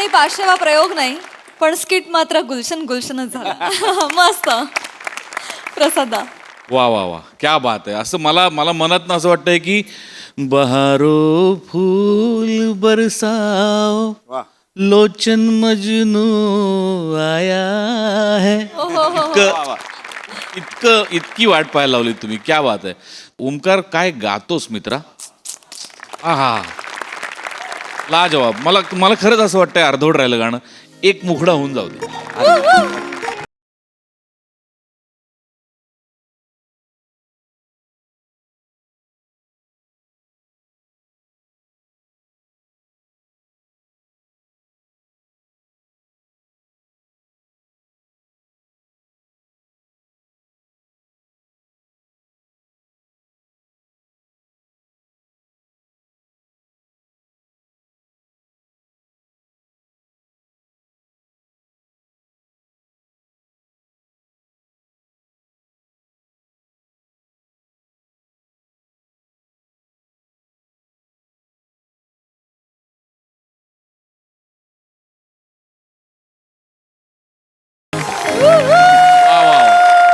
ठिकाणी पाचशेवा प्रयोग नाही, पण स्किट मात्र गुलशनच झाला. मस्त प्रसादा. वा वा वा, क्या बात आहे. असं मला मनात असं वाटतंय की बहारो फूल बरसाओ लोचन मजनू आया है. इतकी वाट पाहायला लावली तुम्ही. क्या बात आहे. ओमकार, काय गातोस मित्रा. आहा, लाजवाब. मला खरंच असं वाटतंय अर्धवट राहिलं गाणं, एक मुखडा होऊन जाऊ दे.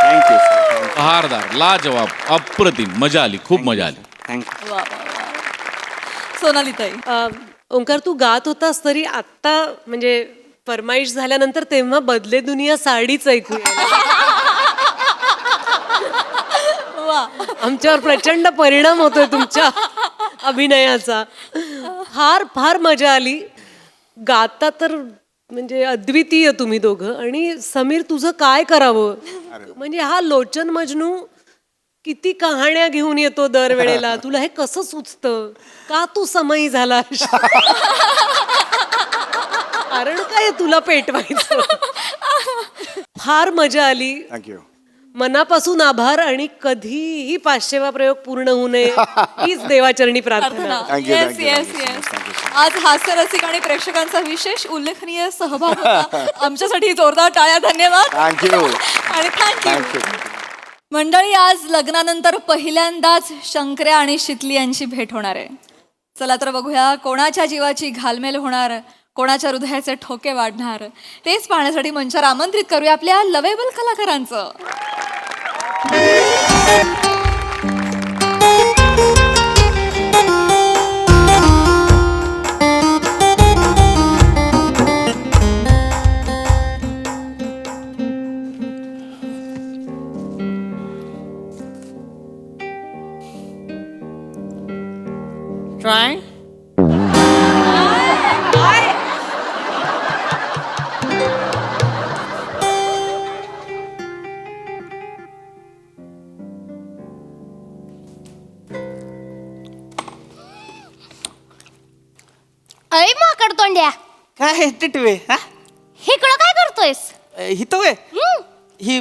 थँक्यू. बहारदार, लाजवाब, अप्रतिम. मजा आली, खूप मजा आली. थँक्यू. वा वा वा. सोनाली ताई. ओंकार, तू गात होतास तरी आत्ता म्हणजे फरमाईश झाल्यानंतर तेव्हा बदले दुनिया साडीच ऐकू वा. आमच्यावर प्रचंड परिणाम होतोय तुमच्या अभिनयाचा. फार फार मजा आली. गाता तर म्हणजे अद्वितीय तुम्ही दोघं. आणि समीर, तुझं काय करावं म्हणजे हा लोचन मजनू किती कहाण्या घेऊन येतो दरवेळेला. तुला हे कसं सुचतं, का तू समयी झाला. कारण काय तुला पेटवायचं. फार मजा आली. थँक्यू. मनापासून आभार. आणि कधीही पाचशेवा प्रयोग पूर्ण होऊ नये हीच देवाचरणी प्रार्थना. Yes yes yes. आज हास्यरसिक आणि प्रेक्षकांचा विशेष उल्लेखनीय सहभाग होता. आमच्यासाठी जोरदार टाळ्या. धन्यवाद. थँक्यू. आणि थँक्यू. थँक्यू. मंडळी, आज लग्नानंतर पहिल्यांदाच शंकर्या आणि शितली यांची भेट होणार आहे. चला तर बघूया कोणाच्या जीवाची घालमेल होणार, कोणाच्या हृदयाचे ठोके वाढणार. तेच पाहण्यासाठी मंचावर आमंत्रित करूया आपल्या लवेबल कलाकारांचं. ट्राय. अरे माकड तोंड्या, काय टिटवे हा इकडं काय करतोयस? हित वे ही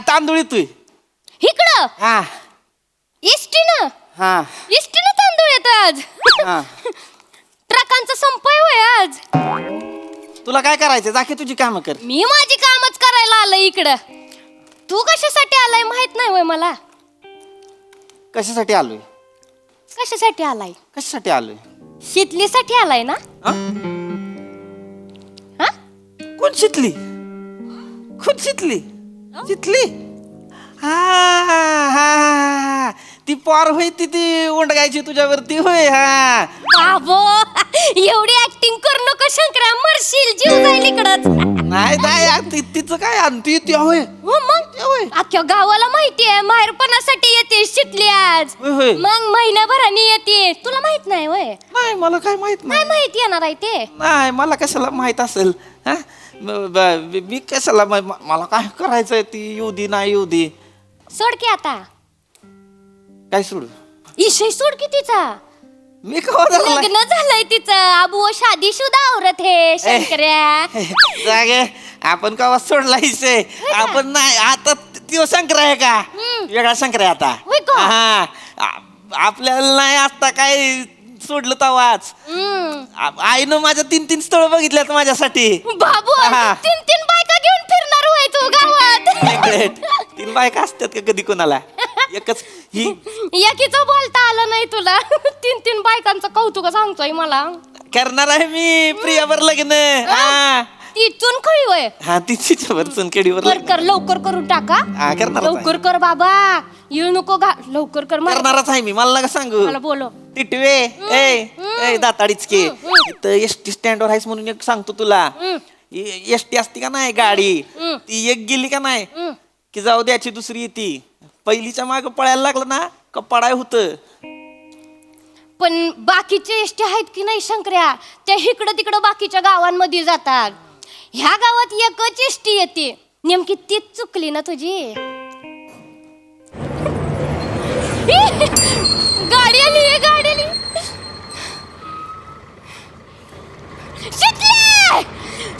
तांदूळ तू इकडं हा इष्टीनं हा इष्टीनं तांदूळ येतोय आज. हा. ट्रकांचा संपय होय आज. तुला काय करायचं, जाके तुझी कामं कर. मी माझी कामच करायला आलोय इकडं. तू कशासाठी आलाय माहित नाही होय मला? कशासाठी आलोय? कशासाठी आलाय? कशासाठी आलोय? शितलीसाठी आलाय ना? हा? हा? कोण शितली? कोण शितली? शितली हा हा. ती पार होय, ती ओंडगायची तुझ्यावरती होय. हा बाबो, एवढी ऍक्टिंग करू नको शंकरा, मरशील, जीव जाईल इकडंच. नाही नाही, तिचं काय आणती ती होय. हो मग अख्ख्या गावाला माहितीये माहेरपणासाठी येते शितली आज. होय होय. मग महिन्याभराने येते. तुला माहित नाही होय? नाही, मला काय माहित काय माहित येणार आहे ते? नाही, मला कशाला माहित असेल. हा मी कशाला मला काय करायचंय, ती येऊ दे नाही येऊ दे. सोड की आता. काय सोडू? इशय सोड की तिचा. मी कवा लग्न झालंय तिचं. अबू शादीशुदा औरत है शंकर्या. जागे आपण कवा सोडला हिस्से. आपण नाही, आता तो शंकर आहे का? वेगळा शंकर आहे आता. होय का? हा. आपल्याला नाही आता काय सोडलं तवाच. आईनं माझ्या 3-3 स्थळ बघितल्यात माझ्यासाठी. बाबू, हा. 3-3 बायका घेऊन फिरणार होय तू गावात? 3 बायका असतात का कधी कोणाला? एकच ही. एकीचं बोलता आलं नाही तुला. 3-3 बायकांचं कौतुक सांगतोय मला. करणार आहे मी प्रियावर लग्न. हा तिथून खळी वय हा तिच्यावर चुनखेडीवर कर लग्न. कर लवकर करून टाका. हा करणारच आहे. लवकर कर बाबा, येऊ नको लवकर कर. करणारच आहे मी, मला नका सांगू. मला बोलो. टिटवे ए दाताडीच के इथं एसटी स्टँडवर आहेस म्हणून एक सांगतो तुला. एसटी असती का नाही गाडी, ती एक गेली का नाही की जाऊ द्याची दुसरी येते. पहिलीच्या माग पळायला लागलं ना का पडाय होतं. पण बाकीचे एसटी आहेत की नाही शंकर्या, त्या इकडं तिकडं बाकीच्या गावांमध्ये जातात. ह्या गावात एकच एसटी येते, नेमकी तीच चुकली ना तुझी. गाडी आली, गाडी आली. शितले!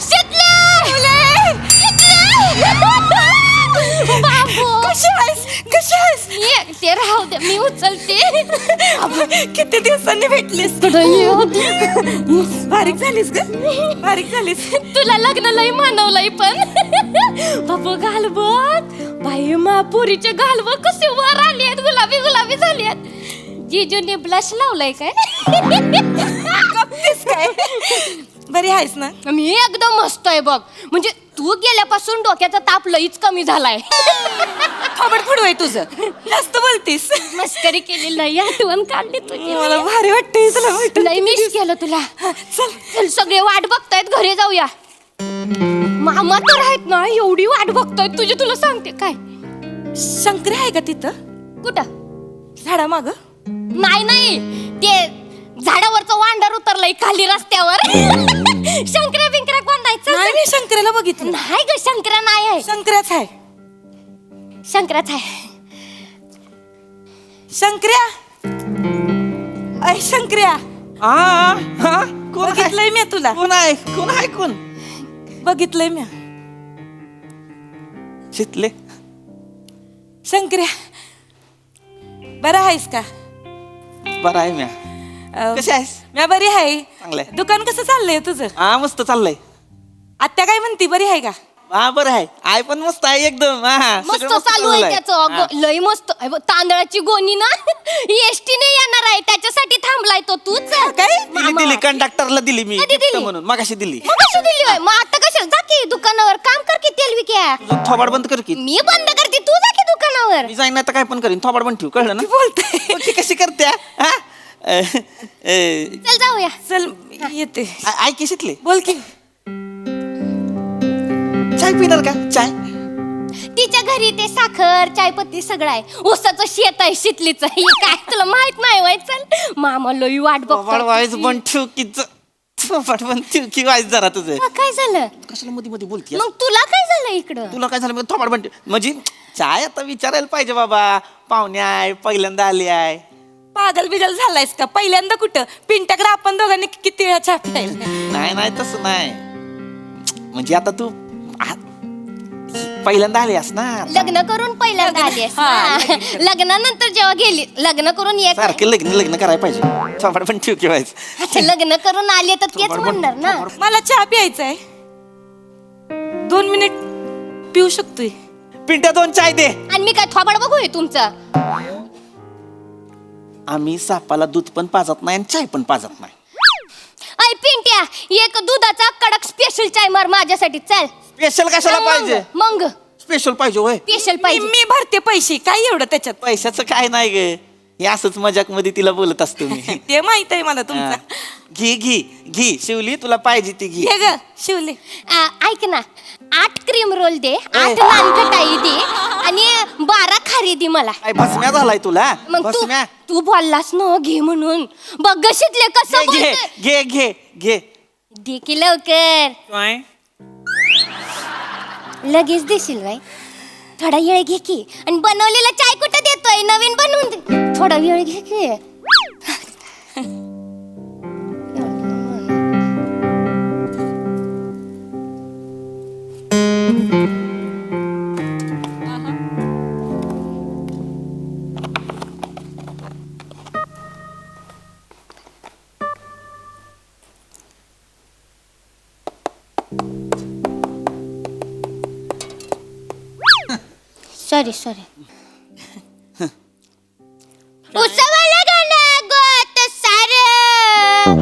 शितले! बाबू! कशी आहेस? ते राहू दे, मी उचलते. किती दिवसांनी भेटलीस? बारीक झालीस ग, बारीक झालीस. तुला लग्न लई मानवलंय पण बाबू घालबत बाई महापुरीचे घालव कसे वर आले आहेत, गुलाबी गुलाबी झाले आहेत. जिजूने ब्लश लावलाय काय? गप्पीस काय? बरी आहेस ना? मी एकदम मस्त आहे बघ. म्हणजे तू गेल्यापासून डोक्याचा ताप लईच कमी झालाय. खबर फुडवाय तुझं, जास्त बोलतीस. मस्करी केली, लई आठवण काढली तुझी. मला भारी वाटतंय तुला भेटून. लई मिस केलं तुला. चल चल सगळे वाट बघतायत, घरी जाऊया. मामा तर आहेत ना, एवढी वाट बघतायत तुझी, तुला सांगते काय. शंकरी आहे का तिथं कुठं? झाडा माग? नाही नाही, ते झाडावरचं वांडर उतरलंय खाली रस्त्यावर. शंकर्या बिंकऱ्या कोण नाही नाही? मी शंकरीला बघितलं. नाही ग, शंकर्या नाही आहे. शंकऱ्याच आहे. शंकराच आहे. शंकर्या, अय शंकर्या, कोण आहे? बघितलंय मी तुला, कोण आहे? कोण आहे? कोण? बघितलंय मी. शितले शंकर्या, बरं आहेस का? बरं आहे म्या. कशी आहेस? मी बरी आहे. चांगलं आहे. दुकान कसं चाललंय तुझं? हा मस्त चाललंय. आत्या काय म्हणती, बरी आहे का? हा बरं आहे. आई पण मस्त आहे एकदम. मस्त सगळं चालू आहे चाललंय. त्याचं. लय मस्त. तांदळाची गोणी ना एसटीने येणार आहे, त्याच्यासाठी थांबलाय तो. तूच दिली कंडक्टरला दिली मी कधी gift दिली? म्हणून मगाशी दिली. मग कशी दिली होय? मग आता कशाला? जा की दुकानावर काम कर की, तेल विक्या. तुझं थोबाड बंद कर की. मी बंद करते, तू जा की दुकानावर. मी जाईन नाही तर काय पण करीन. थोबाड बंद ठेव, कळलं ना? बोलते. ती कशी करते हा? चल जाऊया. चल येते. ऐक की शितले, बोल की. चाय पिणार का? चाय तिच्या घरी ते साखर चायपत्ती सगळं आहे. ऊसाचं शेत आहे शितलीचं. हे काय तुला माहित नाही वय? चल मामा लई वाट थोबाड वाईज बघतो. बंद ठेव की. थोबाड बंद ठेव की वाईज जरा तुझं. काय झालं? कशाला मध्ये मध्ये बोलती? मग तुला काय झालं इकडं? तुला काय झालं? मग थोबाड बंद ठेव. म्हणजे चाय आता विचारायला पाहिजे बाबा. पाहुणे आहे, पहिल्यांदा आली आहे. पागल बिगल झालायस का? पहिल्यांदा कुठं पिंटाकडे आपण दोघांनी किती वेळा चहा प्यायला. नाही तसं नाही. म्हणजे आता तू पहिल्यांदा आलीस ना. लग्न करून पहिल्यांदा आली आहेस ना. लग्नानंतर जेव्हा गेली, लग्न करून ये. सारखं लग्न करायला पाहिजे. थोबाड पण ठेव की वाईज. अच्छा, लग्न करून आली तर तेच म्हणणार ना. मला चहा प्यायचा आहे. 2 मिनिट पिऊ शकतोय. पिंट्या 2 चाय दे. आणि मी काय थोबाड बघूय तुमचं? आम्ही सापाला दूध पण पाजत नाही आणि चाय पण पाजत नाही. ऐ पिंट्या, एक दुधाचा कडक स्पेशल चाय मार माझ्यासाठी. चल. स्पेशल कशाला पाहिजे? मग स्पेशल पाहिजे होय. स्पेशल पाहिजे. मी भरते पैसे, काय एवढं त्याच्यात? पैशाचं काय नाही ग. हे असंच मजाक मध्ये तिला बोलत असतो मी. ते माहित आहे मला हा. तुमचं. घी शिवली, तुला पाहिजे ती घी. हे ग शिवले. ऐक ना, 8 क्रीम रोल दे, 8 नान खटाई दे आणि 12 खारी दे मला. काय भस्म्या झालाय तुला? मग भस्म्या. तू बोललास ना घे म्हणून. बघ ग शितले कसं बोलतोय. घे दे की लवकर. लगेच देशील बाई? थोडा वेळ घे की. आणि बनवलेला चाय कुठं देतोय? नवीन बनवून दे. थोडा वेळ घे की. सॉरी उसवाला गाणं गोत सारं.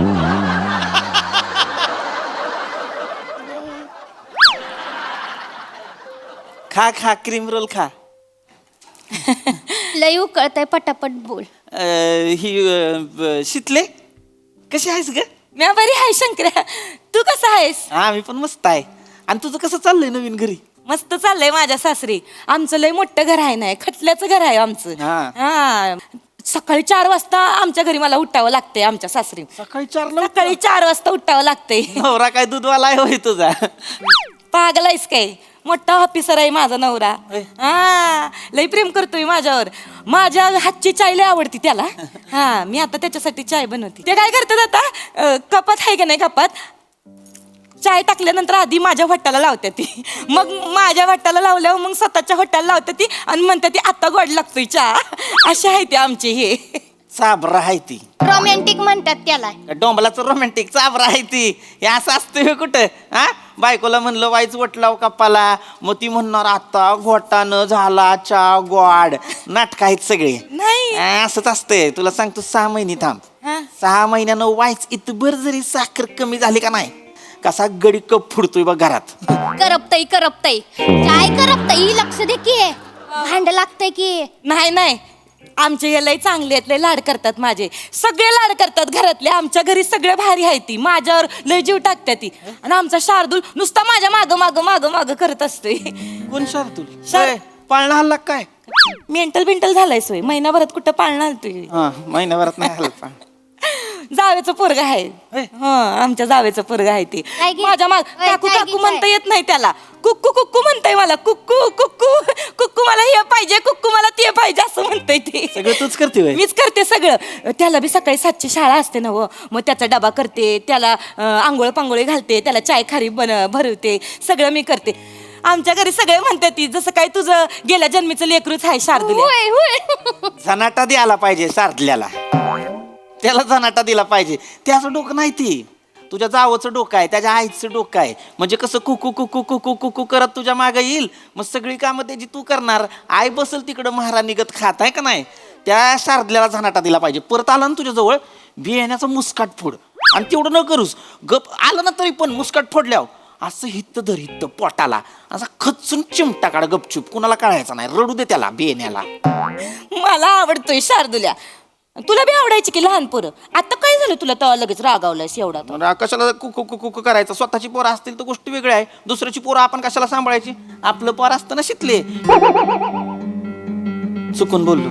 खा खा क्रीम रोल खा. लय उकळतंय, पटापट बोल. शितले कशी आहेस ग? मी बरी आहे शंकर्या. तू कसा आहेस? हा मी पण मस्त आहे. आणि तुझं कसं चाललंय नवीन घरी? मस्त चाललंय माझ्या सासरी. आमचं लय मोठं घर आहे ना, खटल्याचं घर आहे आमचं. हा. हा सकाळी 4 वाजता आमच्या घरी मला उठावं लागतंय. आमच्या सासरी सकाळी 4ला सकाळी 4 वाजता उठावं लागतंय. नवरा काय दूधवाला आहे होय तुझा? पागलायस काय? मोठा ऑफिसर आहे माझा नवरा. होय. हा लय प्रेम करतोय माझ्यावर. माझ्या हातची चाय लय आवडती त्याला. हा मी आता त्याच्यासाठी चाय बनवते. ते काय करतात आता, कपात आहे का नाही, कपात चाय टाकल्यानंतर आधी माझ्या भट्टाला लावते ती, मग माझ्या भट्टाला लावल्यावर मग स्वतःच्या भट्टाला लावते ती आणि म्हणते ती आता गोड लागतोय चहा. असे आहे ते आमचे हे. चाबरा आहे ती. रोमॅन्टिक म्हणतात त्याला. डोंबलाचं रोमॅन्टिक चाबरा आहे ती. हे असं असतं हे कुठं? हा बायकोला म्हणलं वाईच वटलाव कपाला, मग ती म्हणणार आता घोटानं झाला चहा गोड. नाटक आहेत सगळे. नाही. असंच असतंय. तुला सांगतो 6 महिने थांब. हा. 6 महिन्यानं वाईच इतभर जरी साखर कमी झाली का नाही, कसा गडी कप फुडतोय बघ घरात. करपतय काय करपतय, लक्ष दे की. भांड लागतंय की. नाही नाही आमचे हे लय चांगले आहेत, लय लाड करतात माझे. सगळे लाड करतात घरातले. आमच्या घरी सगळे भारी आहे ती. माझ्यावर लय जीव टाकते ती. आणि आमचा शार्दूल नुसता माझ्या माग माग माग माग करत असतोय. कोण शार्दूल? पाळणा हल्ला काय? मेंटल झालाय सोय. महिनाभरात कुठं पाळणार तू? हा महिन्याभरात नाही हल्ला. जावेचं पोरग आहे. हा आमच्या जावेचं पोरग आहे ते. काय गे? माझ्या माग ओय, काकू काय काकू गे म्हणता काय? येत नाही त्याला. कुक्कू कुक्कू म्हणताय मला. कुक्कू कुक्कू कुक्कू मला हे पाहिजे, कुक्कू मला ते पाहिजे असं म्हणताय ते. सगळं तूच करते होय? मीच करते सगळं. त्याला बी सकाळी 7ची शाळा असते ना, मग त्याचा डबा करते, त्याला आंघोळ पांघोळी घालते, त्याला चाय खारी भरवते, सगळं मी करते. आमच्या घरी सगळे म्हणतात ती जसं काय तुझं गेल्या जन्मीचं लेकरूच आहे शार्दूल. होय होय. झनाटा द्यायला पाहिजे शार्दल्याला. त्याला झनाटा दिला पाहिजे. त्याचं डोकं नाही ती. तुझ्या जावचं डोकं आहे, त्याच्या आईचं डोकं आहे. म्हणजे कसं कुकू कुकू कुकू कुकू करत तुझ्या मागे येईल. मग सगळी कामं त्याची तू करणार. आई बसल तिकडं महाराणीगत खात आहे का नाही. त्या शार्दल्याला झनाटा दिला पाहिजे. परत आला ना तुझ्या जवळ बियाण्याचा मुस्काट फोड. आणि तेवढं न करूस, गप आलं ना तरी पण मुस्काट फोडल्यावर असं हित्त धर हित्त पोटाला असा खचून चिमटा काढ गपचूप. कुणाला कळायचं नाही. रडू दे त्याला बियाण्याला. मला आवडतोय शार्दुल्या. तुला बी आवडायची की लहान पोरं. आता काय झालं तुला तेव्हा लगेच रागावलायस एवढा तो? कशाला कुकू कुकू करायचं? स्वतःची पोरं असतील तर गोष्ट वेगळी आहे. दुसऱ्याची पोरं आपण कशाला सांभाळायची? आपलं पोर असतं ना शिकले. चुकून बोललो.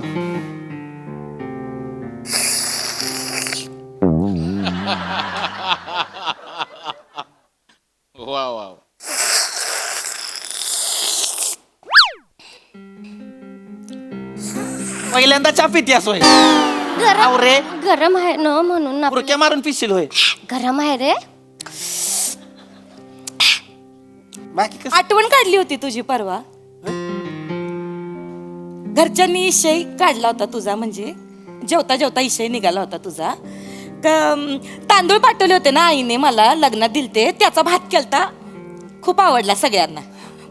वा वा. पहिल्यांदा चहा पित्यास होय? आव रे. गरम आहे ना म्हणून ना. पुरक्या मारून पिशील होय? गरम आहे रे. बाकी कसं? आठवण काढली होती तुझी परवा. घरच्यांनी इशय काढला होता तुझा. म्हणजे जेवता जेवता इशय निघाला होता तुझा. तांदूळ पाठवले होते ना आईने मला, लग्नात दिलते. त्याचा भात केलता, खूप आवडला सगळ्यांना.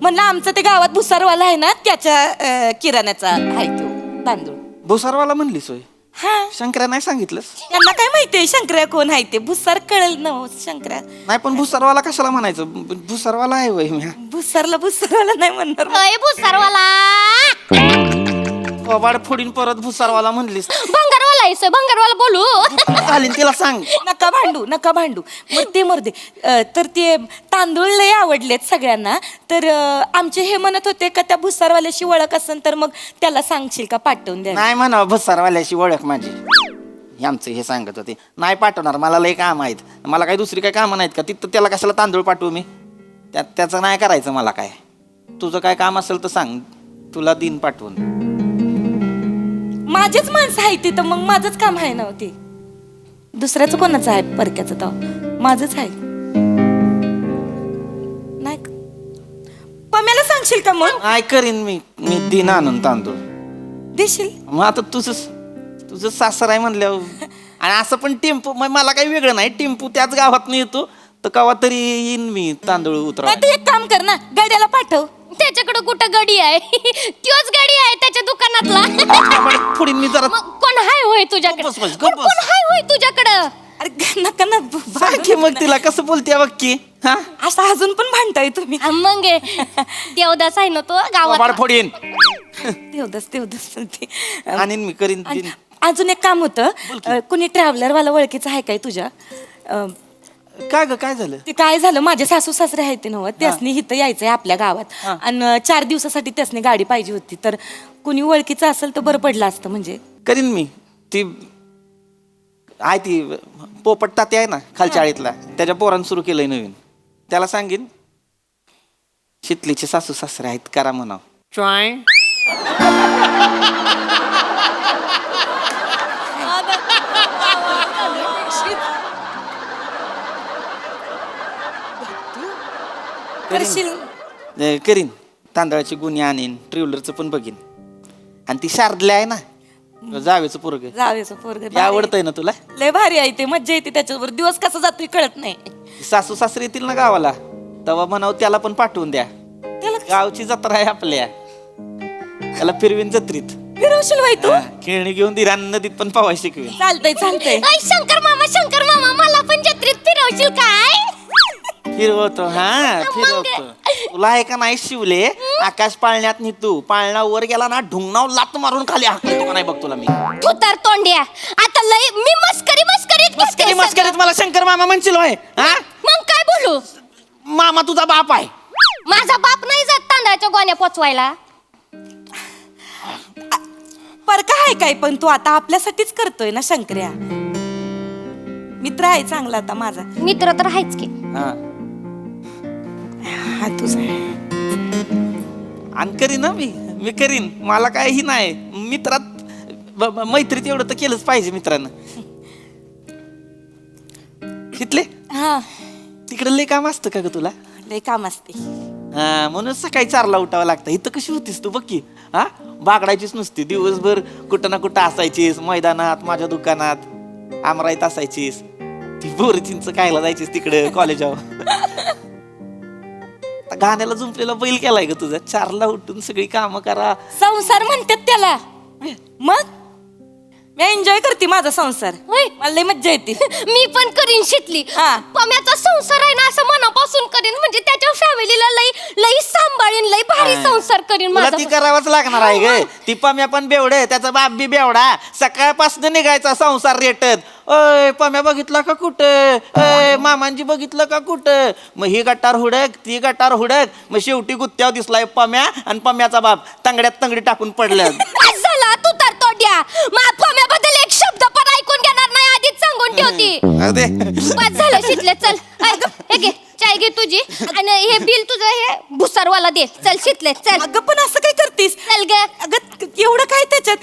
म्हणलं आमचं ते गावात भुसारवाला आहे ना, त्याच्या किराण्याचा आहे तो तांदूळ. भुसारवाला म्हणलीस होय? हा शंकर्या नाही सांगितलंस? त्यांना काय माहितीये शंकर्या कोण आहे ते. भुसार कळेल ना हो शंकर्या. नाही पण भुसारवाला कशाला म्हणायचं? भुसारवाला आहे होय मी. भुसारवाला नाही म्हणणार. होय भुसारवाला. वाड फोडीन परत भुसारवाला म्हणलीस. भंगारवाला आहे सोय, भंगारवाला बोलू. घालीन तिला सांग. नका भांडू. मग ते मर्दे. तर ते तांदूळ लय आवडलेत सगळ्यांना. तर आमचे हे म्हणत होते का त्या भुसारवाल्याशी ओळख असेल तर मग त्याला सांगशील का पाठवून द्या. नाही म्हणा भुसारवाल्याशी ओळख माझी. हे आमचं हे सांगत होते. नाही पाठवणार, मला लय काम आहेत. मला काही दुसरी काही कामं नाहीत का? तिथं त्याला कशाला तांदूळ पाठवू मी? त्याचं नाही करायचं मला काय. तुझं काय काम असेल तर सांग, तुला दिन पाठवून. माझेच माणसं आहे तिथं, मग माझंच काम आहे ना ते. दुसऱ्याचं कोणाचं आहे परक्याचं? तर माझंच आहे. नाही पम्याला सांगशील का मग? काय करीन मी दिन आणून तांदूळ देशील? मग आता तुझं सासर आहे म्हणल्यावर. आणि असं पण टेम्पो, मला काही वेगळं नाही. टेम्पो त्याच गावात येतो तर केव्हा तरी येईन मी तांदूळ उतरा. नाही तू एक काम कर ना, गाड्याला पाठव. त्याच्याकडे कुठं गडी आहे? त्योच गडी आहे त्याच्या दुकानातला. फोडीन मी जरा. मग कोण हाय होय तुझ्याकडे? गप्प बस, कोण हाय होय तुझ्याकडं? अरे नका ना सांग की मग तिला कसं बोलते बघ की हा असं अजून पण भांडताय तुम्ही. मग देवदास आहे ना तो गावात बाळ फोडीन देवदस ते आणि मी करीन आणि अजून एक काम होतं कुणी ट्रॅव्हलर वाला ओळखीचं आहे काय तुझ्या? काय ग काय झालं ते काय झालं माझे सासू सासरे आहेत ते नव्हतं त्यासनी इथं यायचंय आपल्या गावात आणि 4 दिवसासाठी त्यासनी गाडी पाहिजे होती तर कुणी ओळखीचं असेल तर बरं पडलं असतं म्हणजे. करीन मी ती आहे ती पोपट तात्या आहे ना खालच्या आळीतला त्याच्या पोरानं सुरू केलंय नवीन त्याला सांगेन शितलीचे सासू सासरे आहेत करा म्हणाव ट्राय करशील करीन तांदळाची गुन्हे आणीन ट्रिव्हलरचं पण बघीन आणि ती शारदल्या आहे ना जावेचं पोरग जावेचं पोरग ते आवडतंय ना तुला लय भारी आहे ते मज्जा येते त्याच्यावर दिवस कसा जातोय कळत नाही. सासू सासरे येतील ना गावाला तेव्हा म्हणाव त्याला पण पाठवून द्या त्याला गावची जत्रा आहे आपल्या त्याला फिरवीन जत्रीत फिरवशील बाई तू? खेळणी घेऊन दिरान नदीत पण पावाय शिकवीन चालतंय ऐ शंकर मामा मला पण जत्रेत फिरवशील काय? फिरवतो हा फिरवतो तुला आहे का नाही शिवले आकाश पाळण्यात नी तू पाळणा वर गेला ना ढुंगणाव लात मारून खाली हाकलतो का नाही बघ तुला मी तू तर तोंड्या आता लय मी मस्करीत मस्करी मस्करीत मला शंकर मामा म्हणशील होय हा मग काय बोलू? मामा तुझा बाप आहे माझा बाप नाही जात तांदळाच्या गोण्या पोचवायला. पर काय काय पण तू आता आपल्यासाठीच करतोय ना शंकर्या. मित्र आहे चांगला आता माझा. मित्र तर आहेच की. हा हा तुझा आणि करीन ना मी करीन मला काय ही नाही मित्रात मैत्रीत एवढं तर केलंच पाहिजे मित्रांनं तिथले हा तिकडे लय काम असतं का ग तुला लय काम असते. हा म्हणून सकाळी 4ला उठावं लागतं इथं कशी होतीस तू बघ की हा बागडायचीच नुसती दिवसभर कुठं ना कुठं असायचीस मैदानात माझ्या दुकानात आमराईत असायचीस ती बोर चिंच खायला जायचीस तिकडे कॉलेजावर गाण्याला जुंपलेला बैल केलाय ग तुझा 4ला उठून सगळी कामं करा संसार म्हणतात त्याला मग मी एन्जॉय करते माझा संसार. होय. मला लय मज्जा येते. मी पण करीन शितली. हा. पम्याचा संसार आहे ना असं मनापासून करीन म्हणजे त्याच्या फॅमिलीला लई लई सांभाळीन लई भारी संसार करीन तुला माझा. ती करावंच लागणार आहे ग ती पम्या पण बेवडे त्याचा बाप बी बेवडा सकाळपासून निघायचा संसार रेटत अय पम्या बघितला का कुठं अय मामांजी बघितलं का कुठं मग ही गटार हुडक ती गटार हुडक मग शेवटी गुत्त्यावर दिसलाय पम्या आणि पम्याचा बाप तंगड्यात तंगडी टाकून पडल्या काय झाला तू तर तोड्या पम्याबद्दल एक शब्द पण ऐकून घेणार नाही आधीच सांगून ठेवती. बस झालं शितले चल हे घे चाय घे तुझी आणि हे बिल तुझं हे भुसारवाला दे चल शितले चल. अगं पण असं काय करतीस? चल ग. अगं एवढं काय त्याच्यात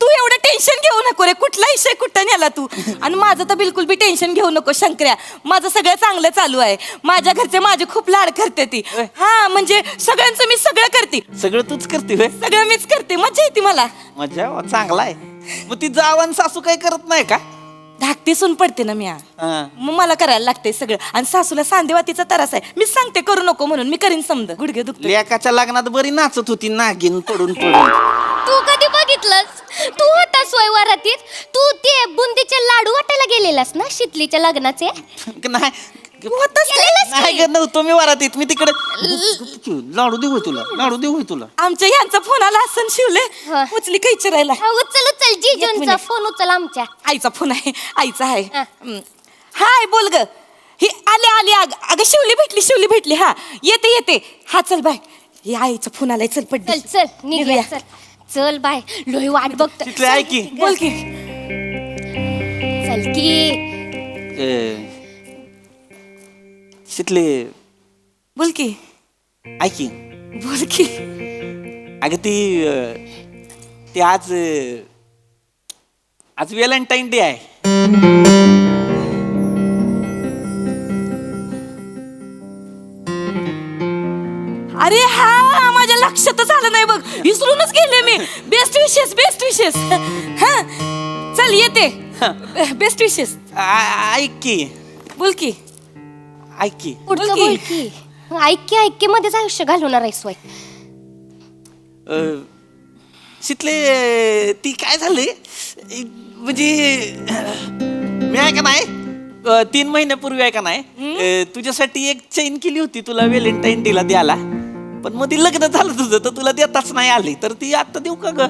तू एवढं टेन्शन घेऊ नको रे कुठला विषय कुठं नेला तू आणि माझं तर बिलकुल बी टेन्शन घेऊ नको शंकर्या माझं सगळं चांगलं चालू आहे माझ्या घरचे माझे खूप लाड करते ती हा म्हणजे सगळ्यांचं मी सगळं करते सगळं तूच करते होय सगळं मीच करते मजा येते मला मजा चांगला आहे मग ती जावं सासू काही करत नाही का धाकटी सून पडते ना मी हा. मग मला करायला लागते सगळं आणि सासूला सांधेवातीचा त्रास आहे मी सांगते करू नको म्हणून मी करीन समज गुडघे दुखते लेकाच्या लग्नात बरी नाचत होती नागिन पडून पडून तू कधी बघितलंस तू होता सोयवारातीत तू ते बुंदीचे लाडू वाटायला गेलेलास ना शितलीच्या लग्नाचे नाही गेलेलास नाही की? ग नव्हतो मी वरातीत मी तिकडे लाडू देऊ तुला लाडू देऊ तुला आमच्या यांचा फोन आला असं शिवले हा. उचली काही चिरायला हा, उचल उचल एक जीजूंचा मिनिट. फोन उचल आमच्या. आईचा फोन आहे आईचा आहे हा. हाय बोल ग ही आले आले अगं शिवली भेटली हा येते हा चल बाय ही आईचा फोन आलाय चल पड चल चल निघूया चल चल बाय लोही वाट बघत तिथले आहे की बोल की चल की तिथले बोल की ऐक की बोल की अगं ती आज आज व्हॅलेंटाईन डे आहे अरे हा माझ्या लक्षातच आलं नाही बघ विसरूनच गेले मी बेस्ट विशेष हा चल येते बेस्ट विशेष ऐक की बोल की ऐक की पुढचं बोल बोल की ऐक की मध्येच आयुष्य घालवणार आहेस वय शितले ती काय झाले म्हणजे मी आहे का नाही 3 महिन्यापूर्वी आहे का नाही तुझ्यासाठी एक चैन केली होती तुला व्हॅलेंटाईन डेला द्यायला, पण मग ती लग्न झालं तुझं तर तुला देताच नाही आली, तर ती आता देऊ का ग?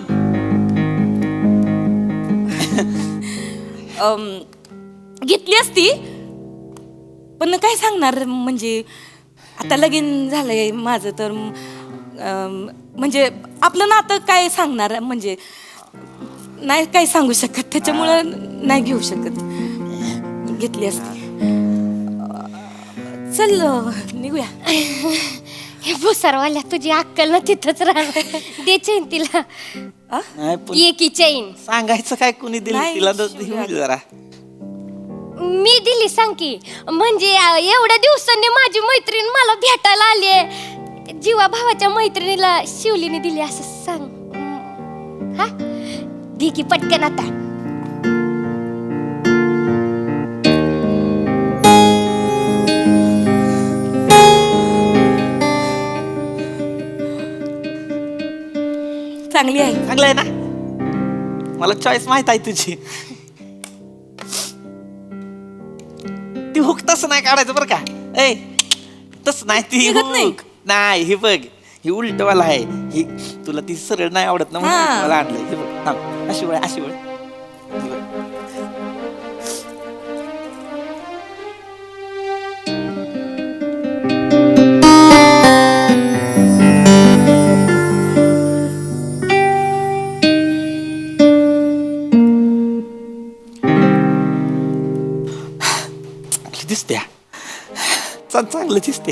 घेतली असती, पण काय सांगणार म्हणजे आता लगीन झालंय माझं तर म्हणजे आपलं नातं काय सांगणार, म्हणजे नाही काय सांगू शकत, त्याच्यामुळं नाही घेऊ शकत. घेतली असती. चल निघूया. हे भुसारवाल्या तुझी अक्कल ना तिथंच राहणार. दे चैन तिला. नाही पण ये की चैन. सांगायचं काय कोणी दिली नाही, तिला शिव्या. जरा मी दिली सांग की, म्हणजे एवढ्या दिवसांनी माझी मैत्रीण मला भेटायला आली, जीवा भावाच्या मैत्रिणीला शिवलीने दिली असं सांग. हा दे की पटकन आता. चांगली आहे. चांगलं आहे ना, मला चॉईस माहित आहे तुझी. ती हुक तसं नाही काढायचं बरं का. ए तस नाही ती निघत नाही. हुक नाही. हे बघ ही उलटवाला आहे, ही तुला ती सरळ नाही आवडत ना म्हणून हा. मला आणलंय. हे बघ थांब, अशी वळ अशी वळ. हे बघ. दिसते चांगलं दिसते.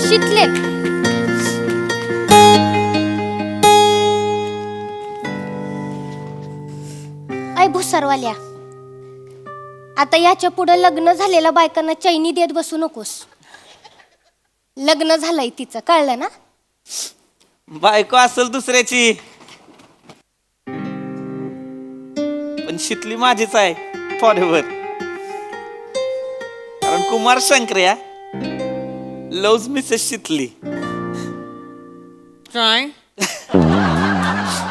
शिकले. ऐ भुसारवाल्या, आता याच्या पुढे लग्न झालेल्या बायकांना चैनी देत बसू नकोस. लग्न झालंय तिचं, कळलं ना? बायको असेल दुसऱ्याची, पण शितली माझीच आहे फॉरएव्हर. कारण कुमार शंकर्या लव्ज मिसेस शितली. काय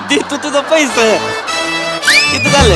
दे तू तुझं पैसे किती झालं?